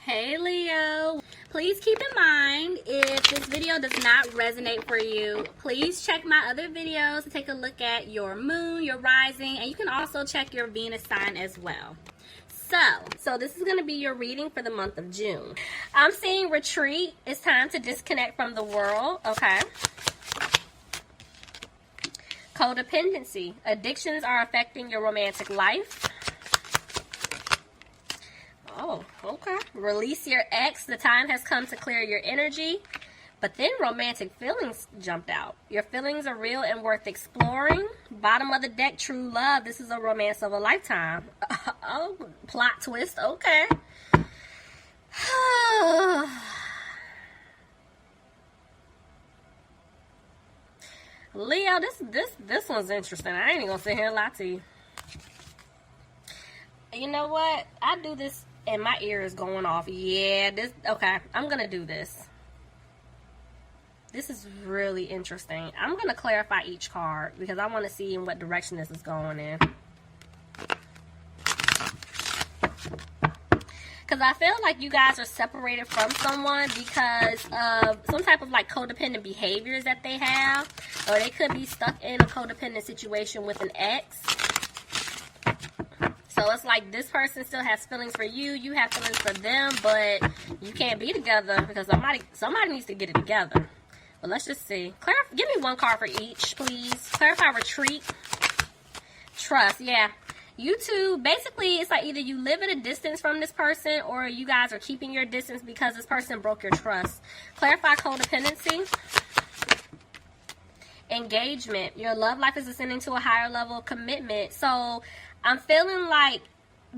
Hey Leo, please keep in mind if this video does not resonate for you, please check my other videos to take a look at your moon, your rising, and you can also check your Venus sign as well. So this is going to be your reading for the month of June. I'm seeing retreat. It's time to disconnect from the world, okay? Codependency. Addictions are affecting your romantic life. Oh, okay. Release your ex. The time has come to clear your energy. But then romantic feelings jumped out. Your feelings are real and worth exploring. Bottom of the deck, true love. This is a romance of a lifetime. Oh, plot twist. Okay. Leo, this one's interesting. I ain't even gonna sit here and lie to you. You know what? I do this and my ear is going off. Yeah, okay. I'm gonna do this. This is really interesting. I'm going to clarify each card because I want to see in what direction this is going in. Because I feel like you guys are separated from someone because of some type of like codependent behaviors that they have. Or they could be stuck in a codependent situation with an ex. So it's like this person still has feelings for you. You have feelings for them. But you can't be together because somebody needs to get it together. But let's just see. Give me one card for each, please. Clarify retreat. Trust, yeah. You two, basically, it's like either you live at a distance from this person or you guys are keeping your distance because this person broke your trust. Clarify codependency. Engagement. Your love life is ascending to a higher level of commitment. So, I'm feeling like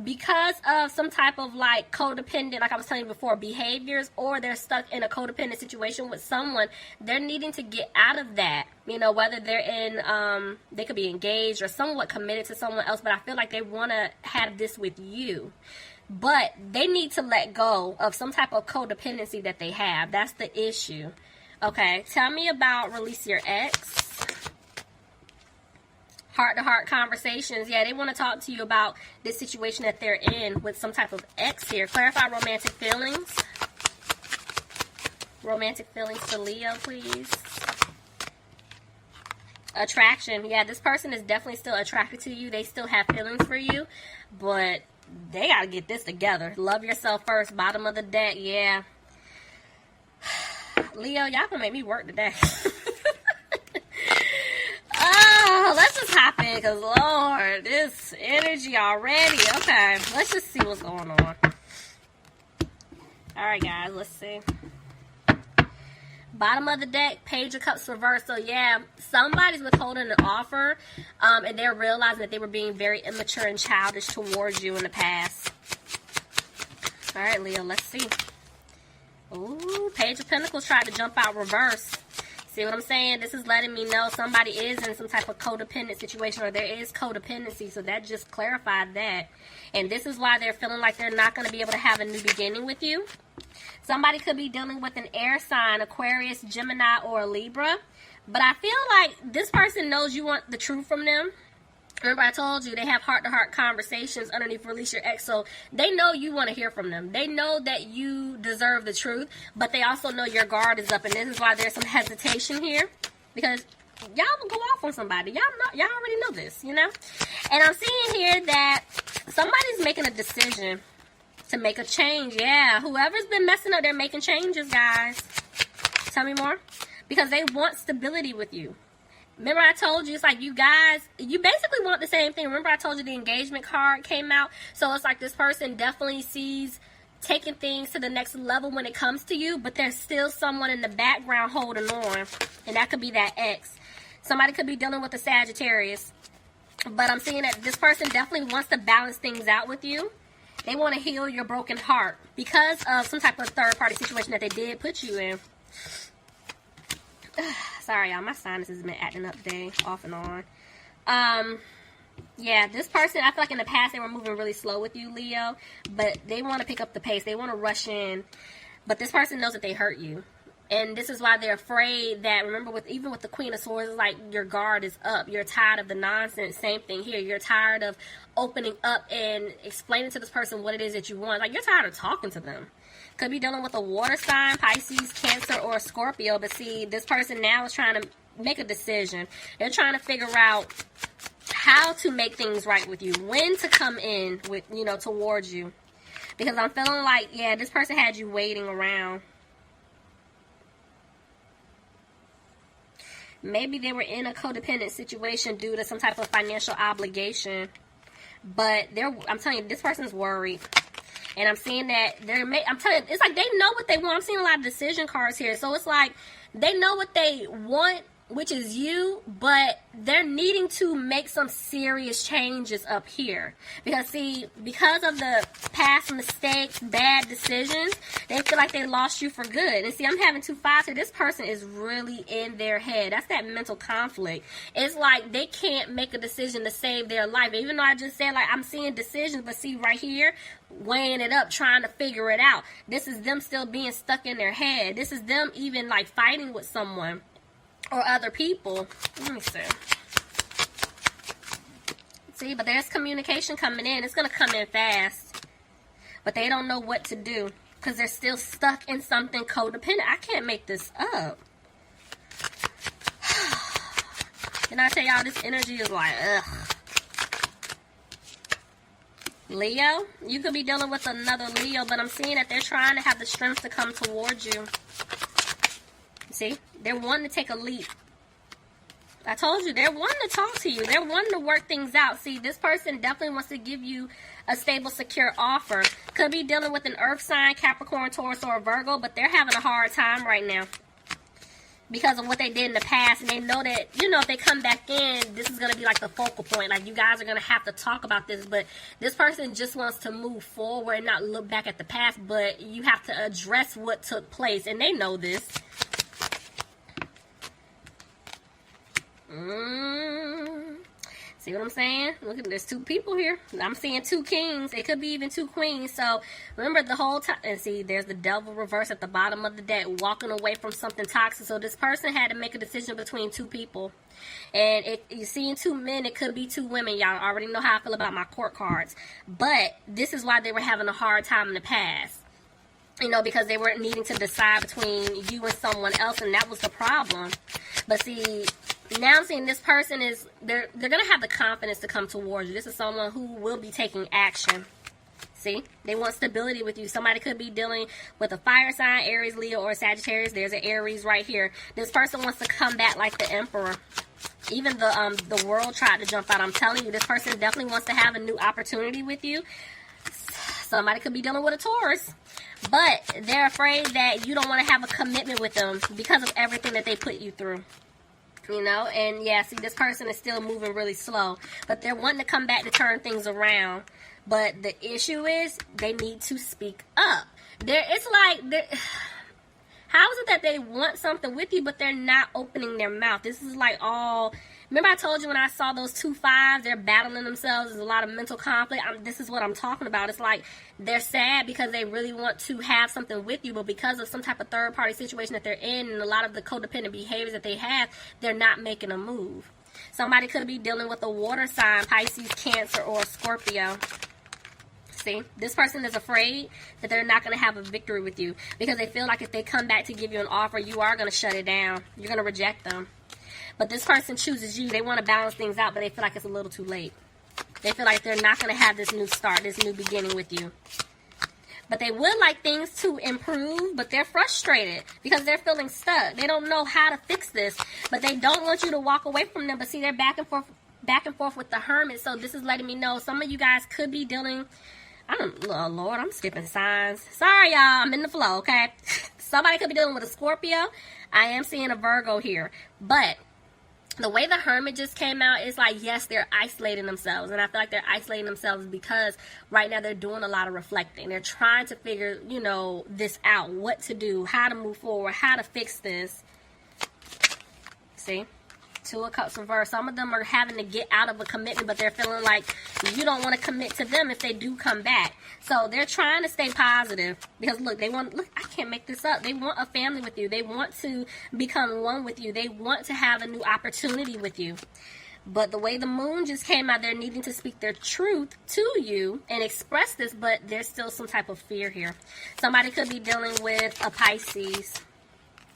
because of some type of like codependent, like I was telling you before, behaviors, or they're stuck in a codependent situation with someone, they're needing to get out of that. You know, whether they're in, they could be engaged or somewhat committed to someone else, but I feel like they want to have this with you. But they need to let go of some type of codependency that they have. That's the issue. Okay, tell me about release your ex. Heart-to-heart conversations. Yeah, they want to talk to you about this situation that they're in with some type of ex here. Clarify romantic feelings. Romantic feelings for Leo, please. Attraction. Yeah, this person is definitely still attracted to you. They still have feelings for you, but they got to get this together. Love yourself first. Bottom of the deck. Yeah. Leo, y'all gonna make me work today. Let's just hop in because, Lord, this energy already. Okay, let's just see what's going on. All right, guys, let's see. Bottom of the deck, Page of Cups reversed. So, yeah, somebody's withholding an offer, and they're realizing that they were being very immature and childish towards you in the past. All right, Leo, let's see. Ooh, Page of Pentacles tried to jump out reverse. See what I'm saying? This is letting me know somebody is in some type of codependent situation or there is codependency. So that just clarified that. And this is why they're feeling like they're not going to be able to have a new beginning with you. Somebody could be dealing with an air sign, Aquarius, Gemini, or a Libra. But I feel like this person knows you want the truth from them. Remember I told you they have heart-to-heart conversations underneath release your ex. So they know you want to hear from them. They know that you deserve the truth. But they also know your guard is up. And this is why there's some hesitation here. Because y'all will go off on somebody. Y'all already know this, you know. And I'm seeing here that somebody's making a decision to make a change. Yeah, whoever's been messing up, they're making changes, guys. Tell me more. Because they want stability with you. Remember I told you, it's like you guys, you basically want the same thing. Remember I told you the engagement card came out? So it's like this person definitely sees taking things to the next level when it comes to you, but there's still someone in the background holding on. And that could be that ex. Somebody could be dealing with a Sagittarius. But I'm seeing that this person definitely wants to balance things out with you. They want to heal your broken heart because of some type of third-party situation that they did put you in. Sorry, y'all. My sinuses have been acting up today, off and on. Yeah, this person, I feel like in the past they were moving really slow with you, Leo. But they want to pick up the pace. They want to rush in. But this person knows that they hurt you. And this is why they're afraid that, remember, even with the Queen of Swords, it's like your guard is up. You're tired of the nonsense. Same thing here. You're tired of opening up and explaining to this person what it is that you want. Like, you're tired of talking to them. Could be dealing with a water sign, Pisces, Cancer, or Scorpio. But see, this person now is trying to make a decision. They're trying to figure out how to make things right with you. When to come in with, towards you. Because I'm feeling like, yeah, this person had you waiting around. Maybe they were in a codependent situation due to some type of financial obligation. But I'm telling you, this person's worried. And I'm seeing that I'm telling you, it's like they know what they want. I'm seeing a lot of decision cards here. So it's like they know what they want, which is you, but they're needing to make some serious changes up here. Because see, because of the past mistakes, bad decisions, they feel like they lost you for good. And see, I'm having 2 5s here. This person is really in their head. That's that mental conflict. It's like they can't make a decision to save their life. Even though I just said, like, I'm seeing decisions, but see right here, weighing it up, trying to figure it out. This is them still being stuck in their head. This is them even like fighting with someone or other people. Let me see. See, but there's communication coming in. It's going to come in fast. But they don't know what to do because they're still stuck in something codependent. I can't make this up. Can I tell y'all, this energy is like, ugh. Leo, you could be dealing with another Leo, but I'm seeing that they're trying to have the strength to come towards you. See, they're wanting to take a leap. I told you, they're wanting to talk to you. They're wanting to work things out. See, this person definitely wants to give you a stable, secure offer. Could be dealing with an earth sign, Capricorn, Taurus, or a Virgo, but they're having a hard time right now because of what they did in the past. And they know that, if they come back in, this is going to be like the focal point. Like, you guys are going to have to talk about this. But this person just wants to move forward and not look back at the past. But you have to address what took place. And they know this. See what I'm saying? Look at, there's 2 people here. I'm seeing 2 kings. It could be even 2 queens. So remember the whole time. And see, there's the devil reverse at the bottom of the deck, walking away from something toxic. So this person had to make a decision between 2 people. And you're seeing 2 men. It could be 2 women. Y'all already know how I feel about my court cards. But this is why they were having a hard time in the past. Because they were needing to decide between you and someone else. And that was the problem. But see, now I'm seeing this person is, they're going to have the confidence to come towards you. This is someone who will be taking action. See? They want stability with you. Somebody could be dealing with a fire sign, Aries, Leo, or Sagittarius. There's an Aries right here. This person wants to come back like the Emperor. Even the world tried to jump out. I'm telling you, this person definitely wants to have a new opportunity with you. Somebody could be dealing with a Taurus. But they're afraid that you don't want to have a commitment with them because of everything that they put you through. And yeah, see, this person is still moving really slow. But they're wanting to come back to turn things around. But the issue is they need to speak up. It's like, how is it that they want something with you, but they're not opening their mouth? This is like all... Remember I told you when I saw those 2 5s, they're battling themselves. There's a lot of mental conflict. This is what I'm talking about. It's like they're sad because they really want to have something with you, but because of some type of third-party situation that they're in and a lot of the codependent behaviors that they have, they're not making a move. Somebody could be dealing with a water sign, Pisces, Cancer, or Scorpio. See, this person is afraid that they're not going to have a victory with you because they feel like if they come back to give you an offer, you are going to shut it down. You're going to reject them. But this person chooses you. They want to balance things out, but they feel like it's a little too late. They feel like they're not going to have this new start, this new beginning with you. But they would like things to improve, but they're frustrated because they're feeling stuck. They don't know how to fix this, but they don't want you to walk away from them. But see, they're back and forth with the Hermit. So this is letting me know some of you guys could be dealing... oh Lord, I'm skipping signs. Sorry, y'all. I'm in the flow, okay? Somebody could be dealing with a Scorpio. I am seeing a Virgo here. But the way the Hermit just came out is like, yes, they're isolating themselves. And I feel like they're isolating themselves because right now they're doing a lot of reflecting. They're trying to figure, this out. What to do, how to move forward, how to fix this. See? Two of Cups reversed. Some of them are having to get out of a commitment, but they're feeling like you don't want to commit to them if they do come back. So they're trying to stay positive because look, I can't make this up. They want a family with you. They want to become one with you. They want to have a new opportunity with you. But the way the moon just came out, they're needing to speak their truth to you and express this, but there's still some type of fear here. Somebody could be dealing with a Pisces.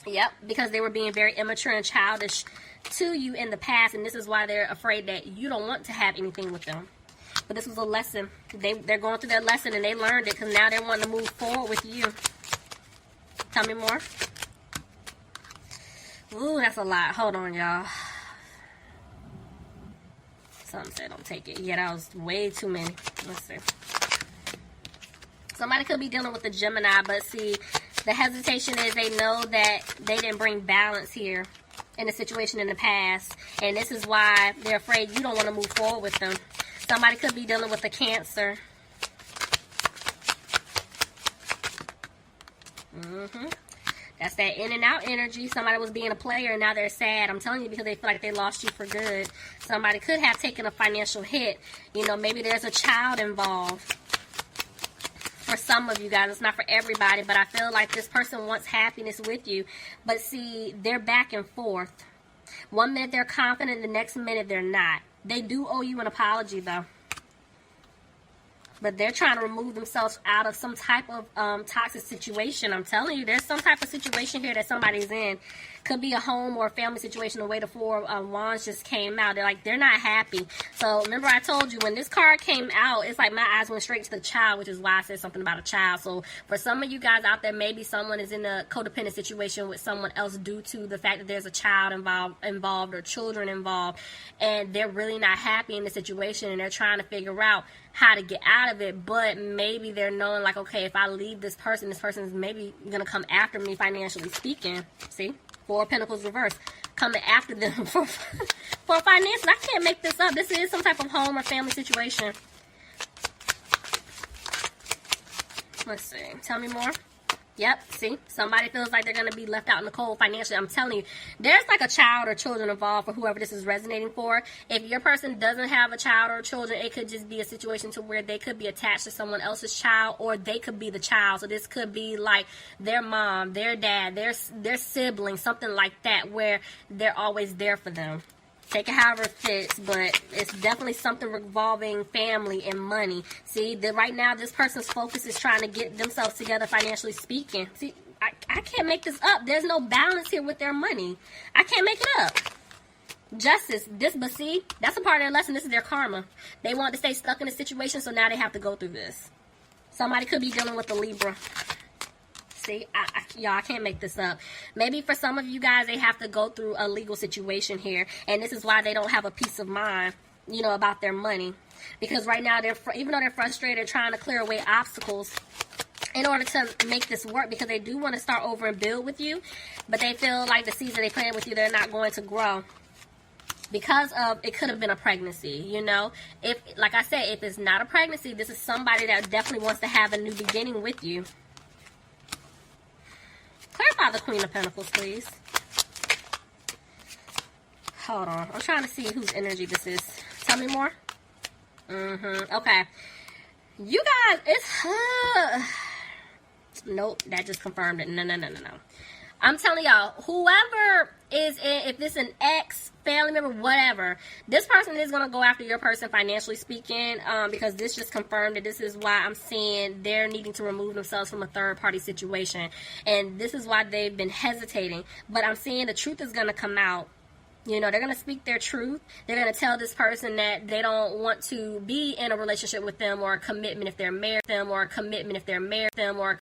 Yep, because they were being very immature and childish to you in the past, and this is why they're afraid that you don't want to have anything with them. But this was a lesson. They're going through their lesson, and they learned it because now they're wanting to move forward with you. Tell me more. Ooh, that's a lot. Hold on, y'all. Something said don't take it. Yeah, that was way too many. Let's see. Somebody could be dealing with a Gemini, but see, the hesitation is they know that they didn't bring balance here in a situation in the past, and this is why they're afraid you don't want to move forward with them. Somebody could be dealing with a Cancer. That's that in and out energy. Somebody was being a player and now they're sad. I'm telling you, because they feel like they lost you for good. Somebody could have taken a financial hit. You know, maybe there's a child involved. For some of you guys, it's not for everybody, but I feel like this person wants happiness with you. But see, they're back and forth. One minute they're confident, the next minute they're not. They do owe you an apology, though. But they're trying to remove themselves out of some type of toxic situation. I'm telling you, there's some type of situation here that somebody's in. Could be a home or a family situation. The way the Four of Wands just came out, they're not happy. So remember I told you, when this card came out, it's like my eyes went straight to the child, which is why I said something about a child. So for some of you guys out there, maybe someone is in a codependent situation with someone else due to the fact that there's a child involved or children involved, and they're really not happy in the situation, and they're trying to figure out how to get out of it. But maybe they're knowing like, okay, if I leave this person is maybe gonna come after me financially speaking. See, Four of Pentacles reversed, coming after them for finances. I can't make this up. This is some type of home or family situation. Let's see. Tell me more. Yep, see, somebody feels like they're going to be left out in the cold financially. I'm telling you, there's like a child or children involved for whoever this is resonating for. If your person doesn't have a child or children, it could just be a situation to where they could be attached to someone else's child, or they could be the child. So this could be like their mom, their dad, their sibling, something like that, where they're always there for them. Take it however it fits, but it's definitely something revolving family and money. See, right now this person's focus is trying to get themselves together financially speaking. See, I can't make this up. There's no balance here with their money. I can't make it up. Justice, but see, that's a part of their lesson. This is their karma. They want to stay stuck in a situation, so now they have to go through this. Somebody could be dealing with a Libra. See, y'all, I can't make this up. Maybe for some of you guys, they have to go through a legal situation here, and this is why they don't have a peace of mind, you know, about their money. Because right now, even though they're frustrated, they're trying to clear away obstacles in order to make this work, because they do want to start over and build with you, but they feel like the seeds that they plant with you, they're not going to grow. Because of, it could have been a pregnancy, you know. If, like I said, if it's not a pregnancy, this is somebody that definitely wants to have a new beginning with you. Clarify the Queen of Pentacles, please. Hold on. I'm trying to see whose energy this is. Tell me more. Okay. You guys, it's... Nope, that just confirmed it. No. I'm telling y'all, whoever is in, if this is an ex, family member, whatever, this person is going to go after your person financially speaking, because this just confirmed that this is why I'm seeing they're needing to remove themselves from a third-party situation. And this is why they've been hesitating. But I'm seeing the truth is going to come out. You know, they're going to speak their truth. They're going to tell this person that they don't want to be in a relationship with them, or a commitment if they're married to them, or a commitment if they're married to them, or